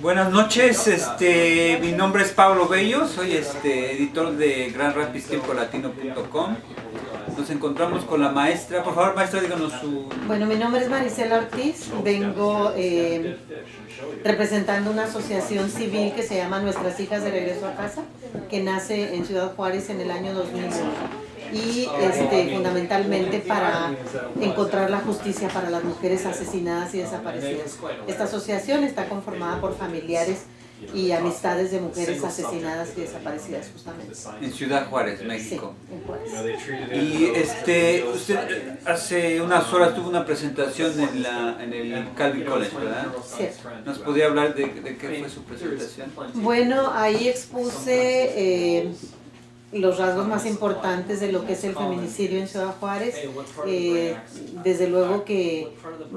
Buenas noches, mi nombre es Pablo Bello, soy editor de GranRapidsTempoLatino.com. Nos encontramos con la maestra. Por favor, maestra, díganos su... Bueno, mi nombre es Marisela Ortiz, vengo representando una asociación civil que se llama Nuestras Hijas de Regreso a Casa, que nace en Ciudad Juárez en el año 2001 y fundamentalmente para encontrar la justicia para las mujeres asesinadas y desaparecidas. Esta asociación está conformada por familiares y amistades de mujeres asesinadas y desaparecidas justamente. En Ciudad Juárez, México. Sí, en Juárez. Y usted hace unas horas tuvo una presentación en el Calvin College, ¿verdad? Sí. ¿Nos podría hablar de qué fue su presentación? Bueno, ahí expuse los rasgos más importantes de lo que es el feminicidio en Ciudad Juárez. Desde luego que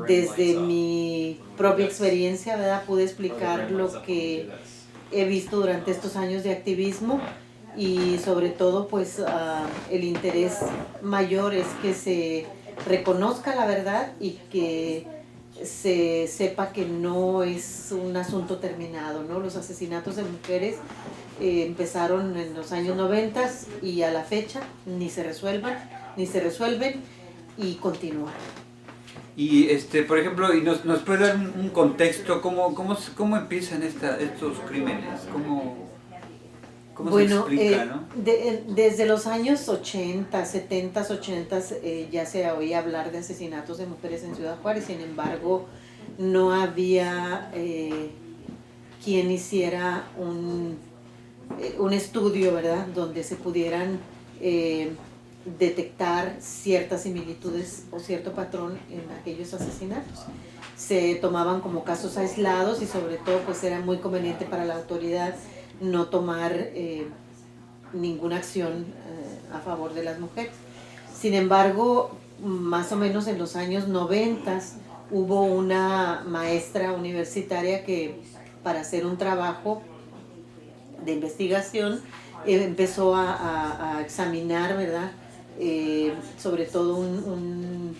desde mi propia experiencia, ¿verdad?, pude explicar lo que he visto durante estos años de activismo y sobre todo pues el interés mayor es que se reconozca la verdad y que se sepa que no es un asunto terminado, ¿no? Los asesinatos de mujeres empezaron en los años 90 y a la fecha ni se resuelven y continúan. Y por ejemplo, y nos puede dar un contexto, ¿cómo empiezan estos crímenes? ¿Cómo Bueno, se explica, no? desde los años 80, 70, 80 ya se oía hablar de asesinatos de mujeres en Ciudad Juárez, sin embargo no había quien hiciera un estudio, ¿verdad?, donde se pudieran detectar ciertas similitudes o cierto patrón en aquellos asesinatos. Se tomaban como casos aislados y sobre todo pues era muy conveniente para la autoridad no tomar ninguna acción a favor de las mujeres. Sin embargo, más o menos en los años 90 hubo una maestra universitaria que para hacer un trabajo de investigación empezó a examinar, ¿verdad?, sobre todo un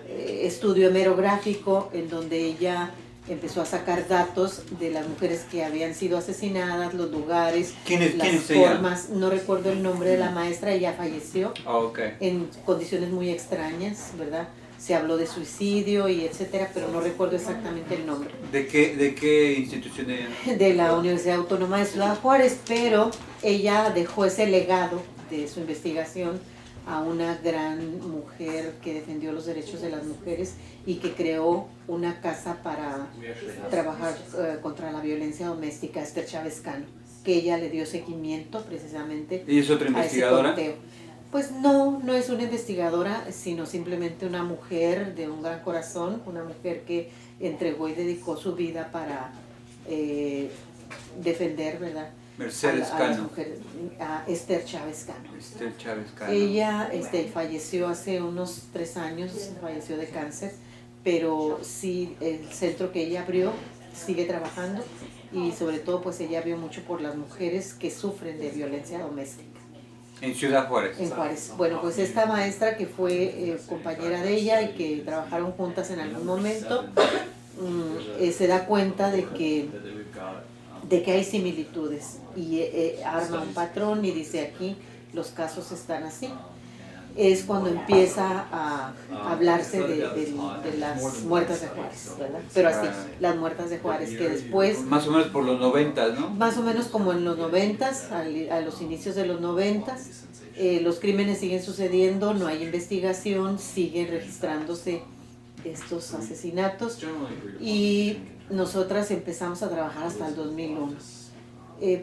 estudio hemerográfico en donde ella empezó a sacar datos de las mujeres que habían sido asesinadas, los lugares, las formas. No recuerdo el nombre de la maestra, ella falleció en condiciones muy extrañas, ¿verdad? Se habló de suicidio y etcétera, pero no recuerdo exactamente el nombre. ¿De qué institución era? De la Universidad Autónoma de Ciudad Juárez, pero ella dejó ese legado de su investigación a una gran mujer que defendió los derechos de las mujeres y que creó una casa para trabajar contra la violencia doméstica, Esther Chávez Cano, que ella le dio seguimiento precisamente. ¿Y es otra investigadora? Pues no es una investigadora, sino simplemente una mujer de un gran corazón, una mujer que entregó y dedicó su vida para defender, ¿verdad?, Mercedes a las mujeres, a Esther Chávez Cano. Esther Chávez Cano. Ella falleció hace unos 3 años, falleció de cáncer, pero sí, el centro que ella abrió sigue trabajando y sobre todo pues ella vio mucho por las mujeres que sufren de violencia doméstica. En Ciudad Juárez. En Juárez. Bueno, pues esta maestra que fue compañera de ella y que trabajaron juntas en algún momento, se da cuenta de que hay similitudes y arma un patrón y dice aquí los casos están así. Es cuando empieza a hablarse de las muertas de Juárez, ¿verdad? Pero así, las muertas de Juárez, que después... Más o menos por los 90, ¿no? Más o menos como en los 90, a los inicios de los 90, los crímenes siguen sucediendo, no hay investigación, siguen registrándose estos asesinatos y nosotras empezamos a trabajar hasta el 2001.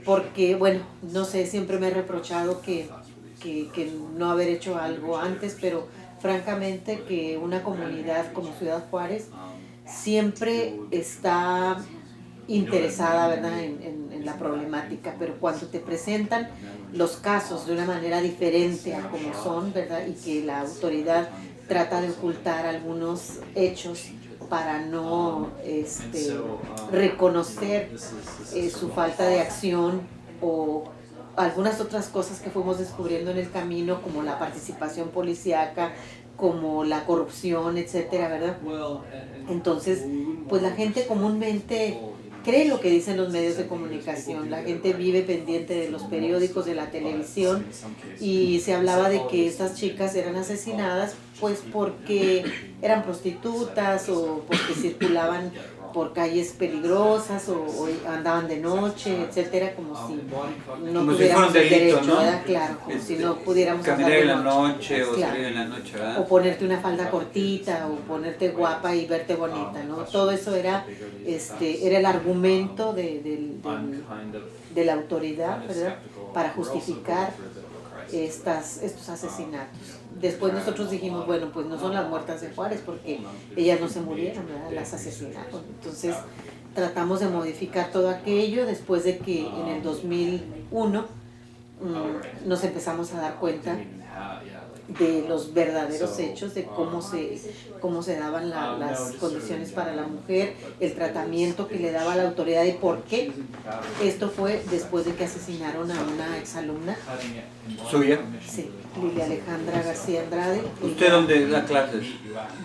Porque, bueno, no sé, siempre me he reprochado que no haber hecho algo antes, pero francamente que una comunidad como Ciudad Juárez siempre está interesada, ¿verdad?, en la problemática, pero cuando te presentan los casos de una manera diferente a como son, ¿verdad?, y que la autoridad trata de ocultar algunos hechos para no reconocer su falta de acción o algunas otras cosas que fuimos descubriendo en el camino, como la participación policíaca, como la corrupción, etcétera, ¿verdad? Entonces, pues la gente comúnmente cree lo que dicen los medios de comunicación. La gente vive pendiente de los periódicos, de la televisión, y se hablaba de que estas chicas eran asesinadas pues porque eran prostitutas o porque circulaban por calles peligrosas o andaban de noche, etcétera, como si no como tuviéramos si fuera un delito, derecho, ¿no? ¿verdad? Claro, como si no pudiéramos caminar andar en de la noche o Claro. salir en la noche, ¿verdad? O ponerte una falda cortita o ponerte guapa y verte bonita, ¿no? Todo eso era el argumento de la autoridad, ¿verdad? Para justificar estos asesinatos. Después nosotros dijimos, bueno, pues no son las muertas de Juárez porque ellas no se murieron, ¿verdad? Las asesinaron. Entonces tratamos de modificar todo aquello después de que en el 2001 nos empezamos a dar cuenta de los verdaderos hechos, de cómo se daban las condiciones para la mujer, el tratamiento que le daba la autoridad y por qué. Esto fue después de que asesinaron a una exalumna. ¿Suya? Sí, Lilia Alejandra García Andrade. ¿Usted dónde da clases?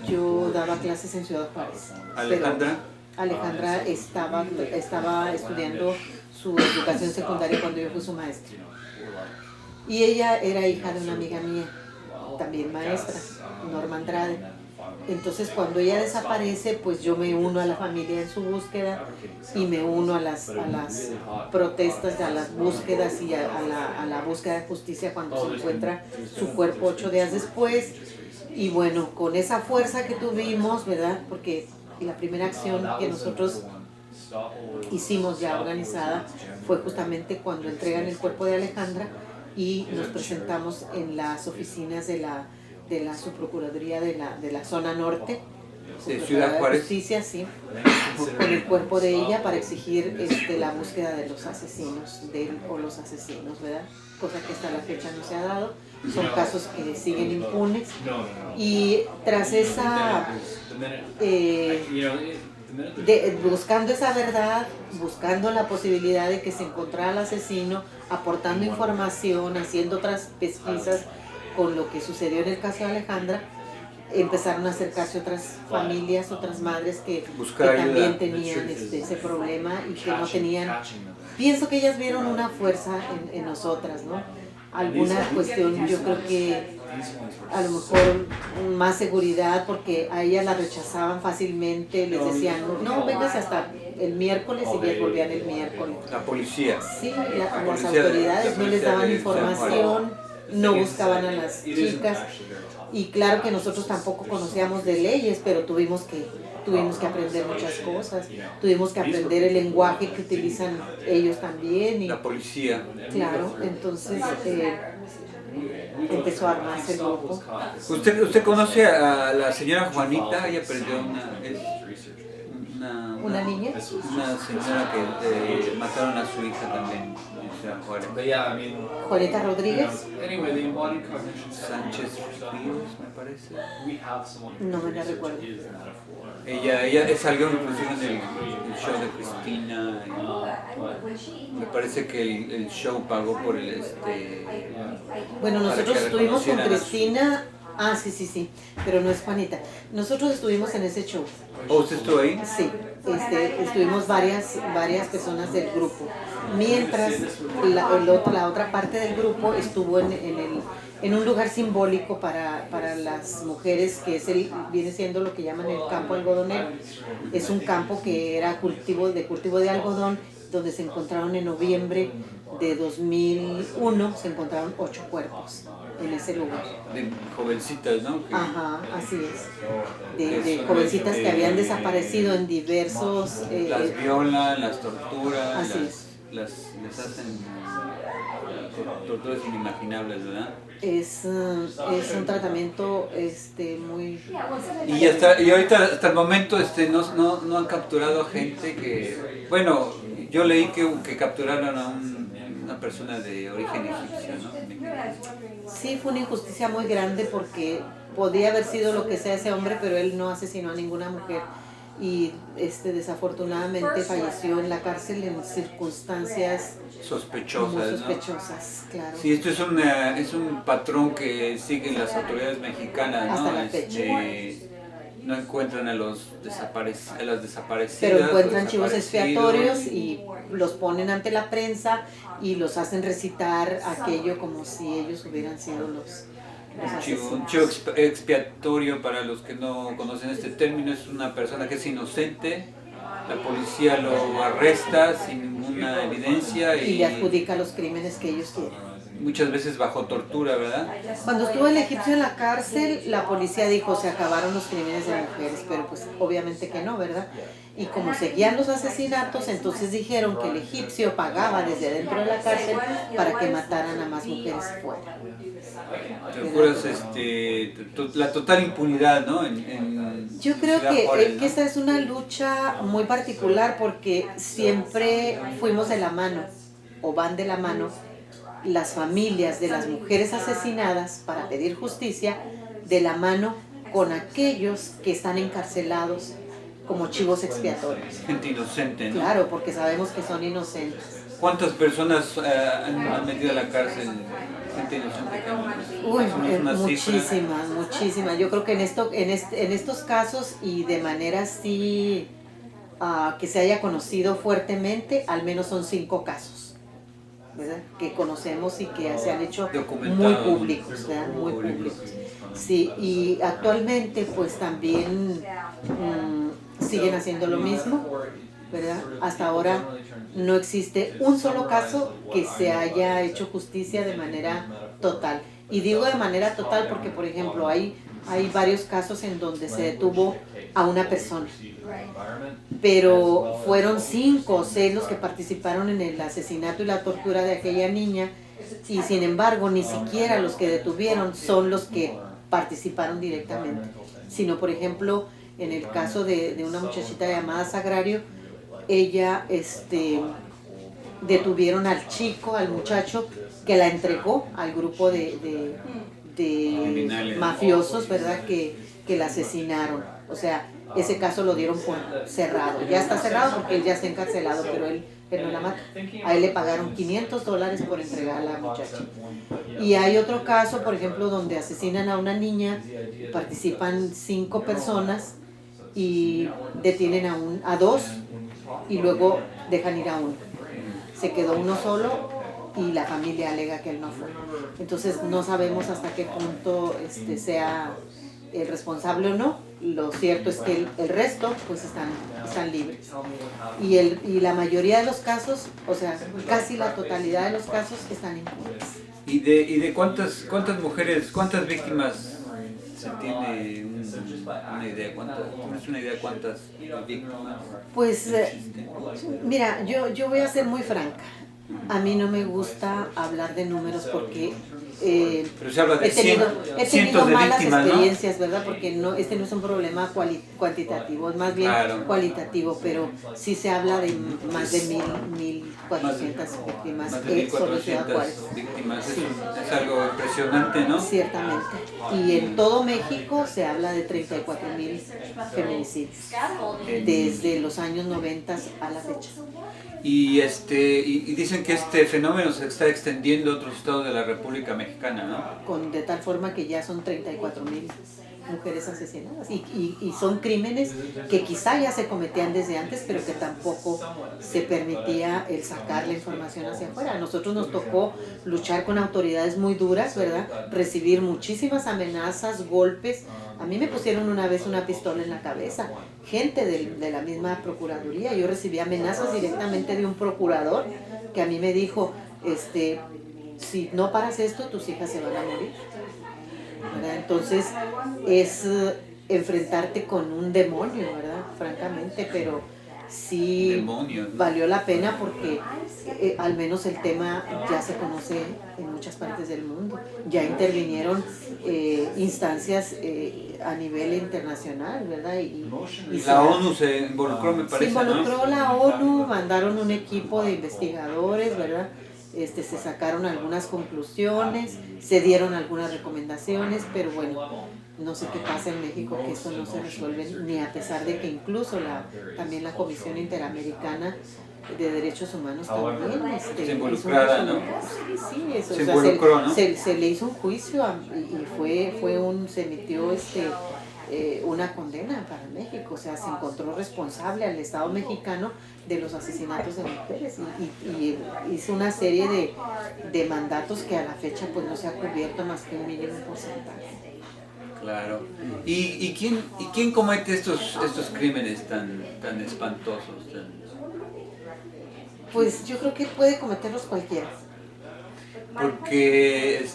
Yo daba clases en Ciudad Juárez. ¿Alejandra? Alejandra estaba estudiando su educación secundaria cuando yo fui su maestra. Y ella era hija de una amiga mía, también maestra, Norma Andrade. Entonces cuando ella desaparece, pues yo me uno a la familia en su búsqueda y me uno a las protestas, a las búsquedas y a la búsqueda de justicia cuando se encuentra su cuerpo 8 días después. Y bueno, con esa fuerza que tuvimos, ¿verdad? Porque la primera acción que nosotros hicimos ya organizada fue justamente cuando entregan el cuerpo de Alejandra y nos presentamos en las oficinas de la subprocuraduría de la zona norte de Ciudad Juárez, justicia, sí, con el cuerpo de ella para exigir la búsqueda de los asesinos, de él o los asesinos, ¿verdad? Cosa que hasta la fecha no se ha dado, son casos que siguen impunes y tras esa buscando esa verdad, buscando la posibilidad de que se encontrara al asesino, aportando información, haciendo otras pesquisas con lo que sucedió en el caso de Alejandra, empezaron a acercarse otras familias, otras madres que también tenían ese problema y que no tenían. Pienso que ellas vieron una fuerza en nosotras, ¿no? Alguna cuestión, yo creo que a lo mejor más seguridad, porque a ellas la rechazaban fácilmente, les decían, no, vengas hasta el miércoles y ellas volvían el miércoles. La policía. Sí, las autoridades no les daban información, no buscaban a las chicas. Y claro que nosotros tampoco conocíamos de leyes, pero tuvimos que aprender muchas cosas, tuvimos que aprender el lenguaje que utilizan ellos también. Y, la policía. claro, entonces empezó a armarse el grupo. ¿Usted conoce a la señora Juanita? Ella perdió ¿Una niña? Una señora que mataron a su hija también. Juanita Rodríguez. Sánchez Ríos, me parece. No me la recuerdo. Ella salió inclusive en el show de Cristina. Me parece que el show pagó por el Bueno, para nosotros que estuvimos con reconocieran a su- Cristina. Ah, sí, pero no es Juanita. Nosotros estuvimos en ese show. ¿O usted estuvo ahí? Sí, estuvimos varias personas del grupo. Mientras la otra parte del grupo estuvo en un lugar simbólico para las mujeres, que viene siendo lo que llaman el campo algodonero. Es un campo que era cultivo de algodón, donde se encontraron en noviembre de 2001, se encontraron 8 cuerpos en ese lugar. De jovencitas, ¿no? Ajá, así es. De jovencitas que habían desaparecido en diversos... las violan, las torturan, Así les hacen torturas inimaginables, ¿verdad? Es un tratamiento muy... Y ahorita hasta el momento no han capturado a gente que... Bueno, yo leí que capturaron a una persona de origen egipcio, ¿no? Sí, fue una injusticia muy grande porque podía haber sido lo que sea ese hombre, pero él no asesinó a ninguna mujer y desafortunadamente falleció en la cárcel en circunstancias sospechosas, muy sospechosas, ¿no? Claro. Sí, esto es un patrón que siguen las autoridades mexicanas, ¿no? Hasta la fecha. no encuentran a a las desaparecidas. Pero encuentran chivos expiatorios y los ponen ante la prensa y los hacen recitar aquello como si ellos hubieran sido los asesinos. Un chivo expiatorio, para los que no conocen este término, es una persona que es inocente, la policía lo arresta sin ninguna evidencia y le adjudica los crímenes que ellos quieren. Muchas veces bajo tortura, ¿verdad? Cuando estuvo el egipcio en la cárcel, la policía dijo se acabaron los crímenes de mujeres, pero pues obviamente que no, ¿verdad? Y como seguían los asesinatos, entonces dijeron que el egipcio pagaba desde dentro de la cárcel para que mataran a más mujeres fuera. ¿Te acuerdas la total impunidad, ¿no? Yo creo que esta es una lucha muy particular porque siempre fuimos de la mano, o van de la mano, las familias de las mujeres asesinadas para pedir justicia, de la mano con aquellos que están encarcelados como chivos expiatorios. Gente inocente, ¿no? Claro, porque sabemos que son inocentes. ¿Cuántas personas han metido a la cárcel gente inocente? Muchísimas. Yo creo que en estos casos y de manera así que se haya conocido fuertemente, al menos son 5 casos, ¿verdad? Que conocemos y que se han hecho muy públicos, ¿verdad? Muy públicos. Sí, y actualmente pues también siguen haciendo lo mismo, ¿verdad? Hasta ahora no existe un solo caso que se haya hecho justicia de manera total. Y digo de manera total porque, por ejemplo, hay varios casos en donde se detuvo a una persona, pero fueron 5 o 6 los que participaron en el asesinato y la tortura de aquella niña, y sin embargo ni siquiera los que detuvieron son los que participaron directamente, sino por ejemplo en el caso de una muchachita llamada Sagrario, ella detuvieron al muchacho que la entregó al grupo de mafiosos, ¿verdad? Que la asesinaron. O sea, ese caso lo dieron por cerrado. Ya está cerrado porque él ya está encarcelado, pero él no la mató. A él le pagaron $500 por entregar a la muchacha. Y hay otro caso, por ejemplo, donde asesinan a una niña, participan 5 personas y detienen a 2 y luego dejan ir a 1. Se quedó uno solo y la familia alega que él no fue. Entonces no sabemos hasta qué punto sea el responsable o no. Lo cierto es que el resto pues están libres. Y la mayoría de los casos, o sea, casi la totalidad de los casos están impunes. ¿Y de cuántas mujeres, cuántas víctimas se tiene una idea? ¿Tienes una idea de cuántas víctimas? Pues mira, yo voy a ser muy franca. A mí no me gusta hablar de números porque pero se habla de he tenido malas víctimas, experiencias, ¿no? ¿verdad? Porque este no es un problema cuantitativo, es más bien cualitativo, pero sí se habla de más de 1,400 víctimas sobre Ciudad Juárez. Víctimas, sí. Es algo impresionante, ¿no? Ciertamente. Y en todo México se habla de 34,000 feminicidios desde los años 90 a la fecha. Y dicen que este fenómeno se está extendiendo a otros estados de la República Mexicana, ¿no? De tal forma que ya son 34,000 mujeres asesinadas y son crímenes que quizá ya se cometían desde antes, pero que tampoco se permitía el sacar la información hacia afuera. A nosotros nos tocó luchar con autoridades muy duras, ¿verdad? Recibir muchísimas amenazas, golpes. A mí me pusieron una vez una pistola en la cabeza, gente de la misma procuraduría. Yo recibí amenazas directamente de un procurador que a mí me dijo, si no paras esto, tus hijas se van a morir, ¿verdad? Entonces es enfrentarte con un demonio, ¿verdad? Francamente, pero sí Demonios, ¿no? Valió la pena porque al menos el tema ya se conoce en muchas partes del mundo. Ya intervinieron instancias a nivel internacional, ¿verdad? Y la ONU se involucró, me parece, se involucró, ¿no? La ONU, mandaron un equipo de investigadores, ¿verdad? Se sacaron algunas conclusiones, se dieron algunas recomendaciones, pero bueno, no sé qué pasa en México, que eso no se resuelve, ni a pesar de que incluso también la Comisión Interamericana de Derechos Humanos también está involucrada, ¿no? Sí, eso, se involucró, ¿no? Se le hizo un juicio y se emitió una condena para México. O sea, se encontró responsable al Estado mexicano de los asesinatos de mujeres y hizo una serie de mandatos que a la fecha pues no se ha cubierto más que un mínimo porcentaje. Claro. ¿Y quién comete estos crímenes tan espantosos? Pues yo creo que puede cometerlos cualquiera. Porque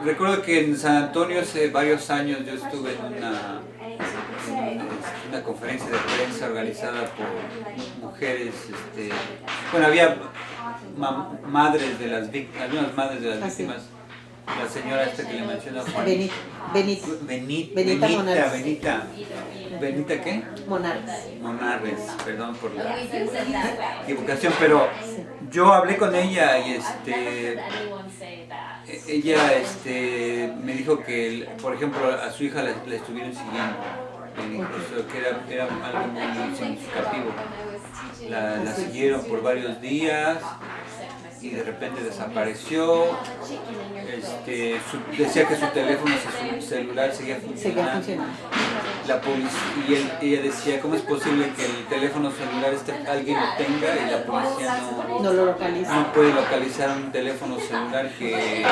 recuerdo que en San Antonio hace varios años yo estuve en una conferencia de prensa organizada por mujeres, bueno, había madres de las víctimas, algunas madres de las víctimas. La señora esta que le mencionó, Benita ¿qué? Monarres, perdón por la equivocación, pero yo hablé con ella y ella me dijo que, por ejemplo, a su hija la estuvieron siguiendo, incluso que era algo muy significativo. La siguieron por varios días y de repente desapareció. Decía que su teléfono, su celular seguía funcionando. La policía, y ella decía, ¿cómo es posible que el teléfono celular alguien lo tenga y la policía no lo localiza? No puede localizar un teléfono celular que,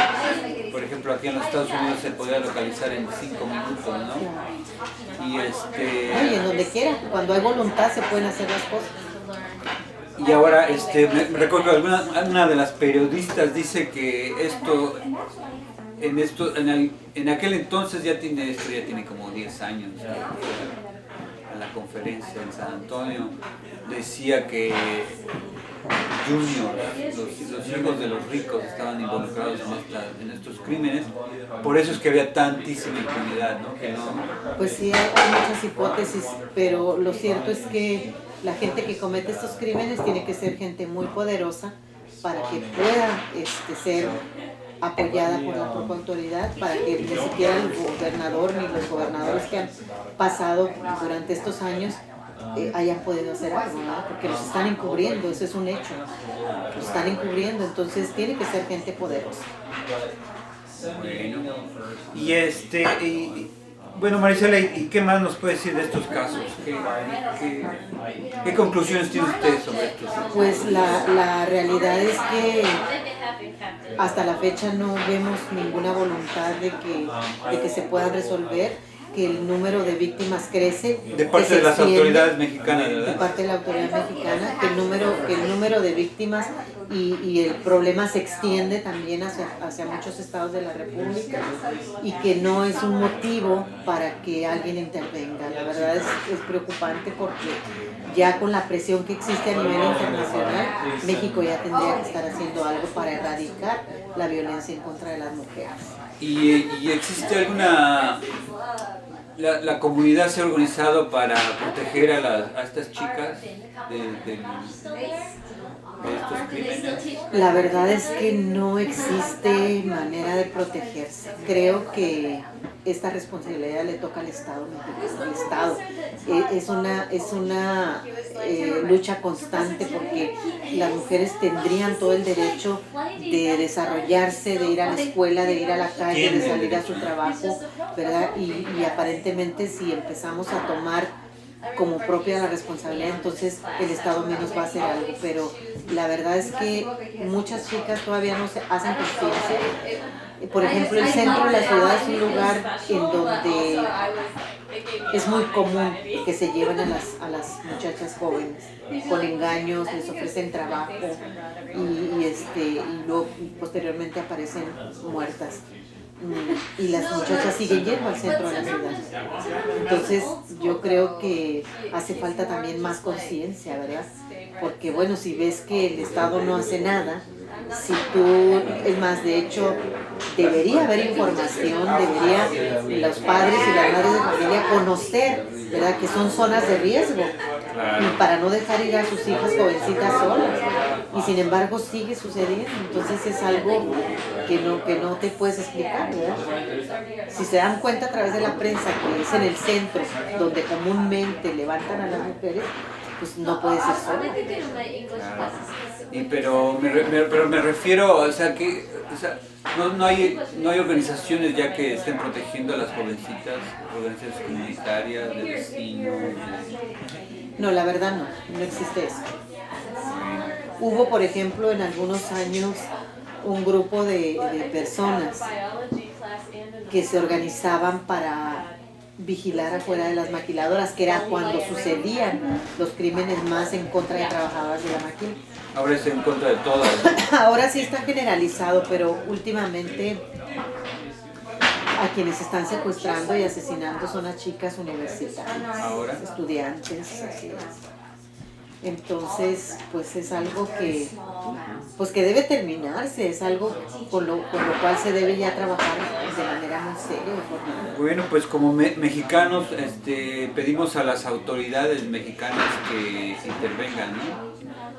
por ejemplo, aquí en los Estados Unidos se podía localizar en 5 minutos, ¿no? Y en donde quiera, cuando hay voluntad se pueden hacer las cosas. Y ahora, me recuerdo una de las periodistas dice que en aquel entonces ya tiene como 10 años, a la conferencia en San Antonio, decía que Junior, los hijos de los ricos estaban involucrados en estos crímenes, por eso es que había tantísima impunidad, ¿no? Pues sí, hay muchas hipótesis, pero lo cierto es que la gente que comete estos crímenes tiene que ser gente muy poderosa para que pueda ser apoyada por la propia autoridad, para que ni siquiera el gobernador ni los gobernadores que han pasado durante estos años hayan podido hacer algo, ¿no? Porque los están encubriendo, eso es un hecho, los están encubriendo, entonces tiene que ser gente poderosa. Bueno, bueno, Marisela, ¿y qué más nos puede decir de estos casos? ¿Qué conclusiones tiene usted sobre estos? Pues la realidad es que hasta la fecha no vemos ninguna voluntad de que se pueda resolver, que el número de víctimas crece. De parte de las autoridades mexicanas, ¿verdad? De parte de la autoridad mexicana, que el número de víctimas y el problema se extiende también hacia muchos estados de la República y que no es un motivo para que alguien intervenga. La verdad es preocupante porque ya con la presión que existe a nivel internacional, México ya tendría que estar haciendo algo para erradicar la violencia en contra de las mujeres. ¿Y existe alguna... La comunidad se ha organizado para proteger a estas chicas de estos crímenes? La verdad es que no existe manera de protegerse. Creo que esta responsabilidad le toca al Estado mexicano, al Estado. Es una lucha constante porque las mujeres tendrían todo el derecho de desarrollarse, de ir a la escuela, de ir a la calle, de salir a su trabajo, ¿verdad? Y aparentemente si empezamos a tomar como propia la responsabilidad, entonces el Estado menos va a hacer algo, pero la verdad es que muchas chicas todavía no se hacen conciencia. Por ejemplo, el centro de la ciudad es un lugar en donde es muy común que se lleven a las muchachas jóvenes con engaños, les ofrecen trabajo y luego posteriormente aparecen muertas. Y las muchachas siguen yendo al centro de la ciudad. Entonces yo creo que hace falta también más conciencia, ¿verdad? Porque bueno, si ves que el Estado no hace nada, es más, de hecho, debería haber información, debería los padres y las madres de familia conocer, ¿verdad? Que son zonas de riesgo y para no dejar ir a sus hijas jovencitas solas. Y sin embargo sigue sucediendo, entonces es algo que no te puedes explicar, ¿verdad? Si se dan cuenta a través de la prensa que es en el centro donde comúnmente levantan a las mujeres, pues no puede ser solo. Pero me refiero, o sea, que O sea, no hay organizaciones ya que estén protegiendo a las jovencitas, organizaciones comunitarias, de vecinos. No, la verdad no existe eso. Hubo, por ejemplo, en algunos años un grupo de personas que se organizaban para vigilar afuera de las maquiladoras, que era cuando sucedían los crímenes más en contra de trabajadoras de la máquina. Ahora es en contra de todas. Ahora sí está generalizado, pero últimamente a quienes están secuestrando y asesinando son a chicas universitarias, ahora estudiantes, así es. Entonces, pues es algo que debe terminarse, es algo con lo cual se debe ya trabajar de manera muy seria. Bueno, pues como mexicanos pedimos a las autoridades mexicanas que intervengan, ¿no?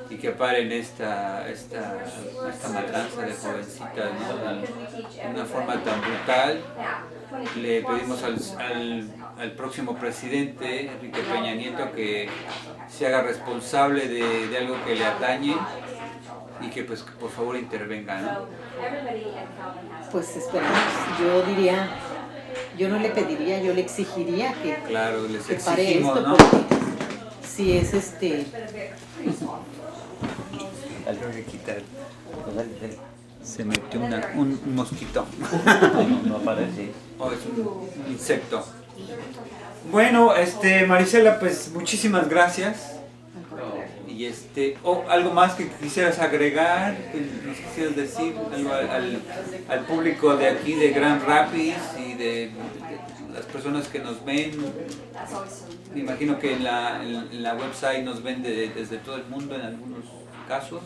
Y que paren esta matanza de jovencitas, ¿no? De una forma tan brutal. Le pedimos al próximo presidente, Enrique Peña Nieto, que se haga responsable de algo que le atañe y que pues por favor intervenga, ¿no? Pues esperamos, yo no le pediría, yo le exigiría que, claro, les que pare exigimos, esto, ¿no? porque si es Algo que quitar. Se metió un mosquito. No aparece. Oh, es un insecto. Bueno, Marisela, pues muchísimas gracias. Y algo más que quisieras agregar, que nos quisieras decir algo al público de aquí de Grand Rapids y de las personas que nos ven. Me imagino que en la website nos ven desde todo el mundo en algunos casos.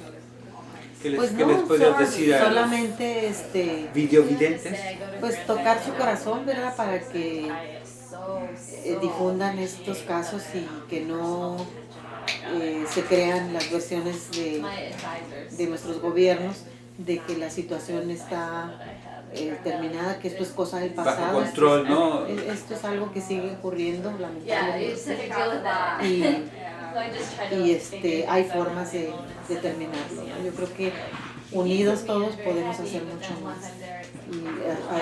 ¿Qué les podrías decir a solamente videovidentes? Pues tocar su corazón, ¿verdad? Para que difundan estos casos y que no se crean las versiones de nuestros gobiernos de que la situación está terminada, que esto es cosa del pasado. Bajo control, ¿no? Esto es algo que sigue ocurriendo, lamentablemente. Y hay formas de terminarlo, ¿no? Yo creo que unidos todos podemos hacer mucho más. Y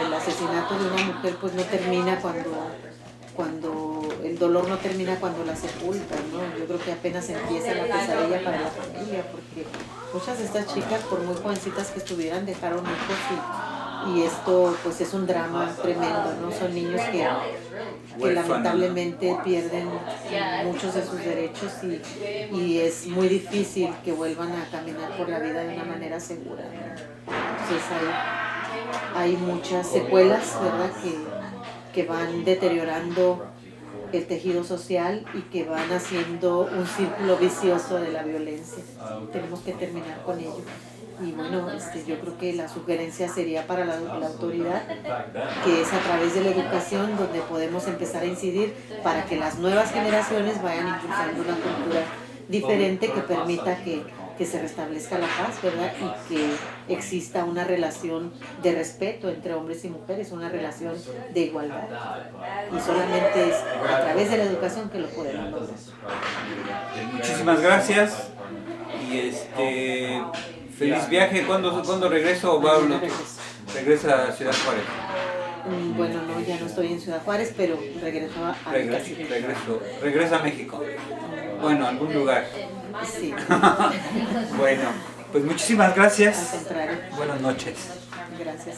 el asesinato de una mujer pues no termina cuando el dolor no termina cuando la sepultan, ¿no? Yo creo que apenas empieza la pesadilla para la familia, porque muchas de estas chicas, por muy jovencitas que estuvieran, dejaron hijos y esto pues es un drama tremendo, ¿no? Son niños que lamentablemente pierden muchos de sus derechos y es muy difícil que vuelvan a caminar por la vida de una manera segura, ¿no? Entonces hay muchas secuelas, ¿verdad?, que van deteriorando el tejido social y que van haciendo un círculo vicioso de la violencia. Tenemos que terminar con ello. Y bueno, yo creo que la sugerencia sería para la autoridad, que es a través de la educación donde podemos empezar a incidir para que las nuevas generaciones vayan impulsando una cultura diferente que permita que se restablezca la paz, ¿verdad? Y que exista una relación de respeto entre hombres y mujeres, una relación de igualdad. Y solamente es a través de la educación que lo podemos lograr. Muchísimas gracias y feliz viaje. ¿Cuándo regreso? ¿Regresa a Ciudad Juárez? Bueno, no, ya no estoy en Ciudad Juárez, pero regreso a Regresa a México. Bueno, a algún lugar. Sí. Bueno, pues muchísimas gracias. Al contrario. Buenas noches. Gracias.